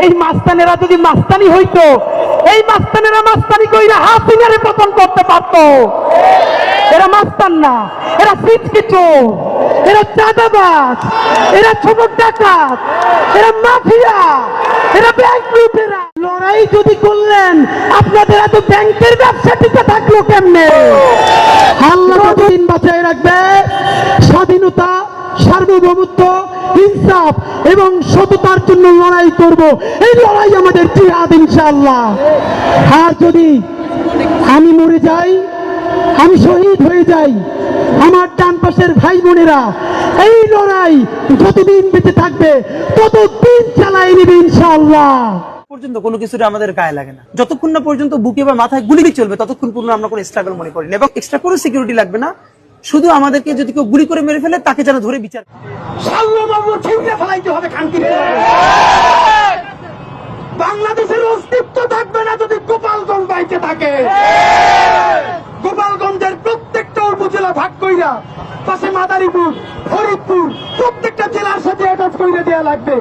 এই মাস্তানেরা যদি মাস্তানি হইতো, এই মাস্তানেরা মাস্তানি কইরা হাসিনারে পতন করতে পারতো। এরা মাস্তান না, এরা সিটকিচো, এরা চাঁদাবাজ, এরা ছোট ডাকাত, এরা মাফিয়া, এরা ব্যাংক লুটেরা। লড়াই যদি করলেন, আপনাদের এত ব্যাংকের ব্যবসা টিকে থাকলো কেমনে? আল্লাহ যতদিন বাঁচায় রাখবে, স্বাধীনতা, সার্বভৌমত্ব, ইনসাফ এবং সততার জন্য লড়াই করব। এই লড়াই আমাদের জিহাদ ইনশাআল্লাহ। আর যদি আমি মরে যাই, আমি শহীদ হয়ে যাই, আমার ডান পাশের ভাই বোনেরা এই লড়াই যতদিন বেঁচে থাকবে ততদিন চালাই নেবে ইনশাআল্লাহ। পর্যন্ত কোনো কিছুটা আমাদের গায়ে লাগে না। যতক্ষণ না পর্যন্ত বুকে বা মাথায় গুলি চলবে ততক্ষণ পর্যন্ত আমরা কোনো স্ট্রাগল মনে করি না, এবং এক্সট্রা কোনো সিকিউরিটি লাগবে না। শুধু আমাদেরকে যদি কেউ গুলি করে মেরে ফেলে তাকে যেন ধরে বিচার বাংলাদেশের অস্তিত্ব থাকবে না যদি গোপালগঞ্জ বাইচে থাকে। গোপালগঞ্জের প্রত্যেকটা উপজেলা ভাগ কইরা পাশে মাদারীপুর, ফরিদপুর প্রত্যেকটা জেলার সাথে অ্যাটাচ করে দেওয়া লাগবে।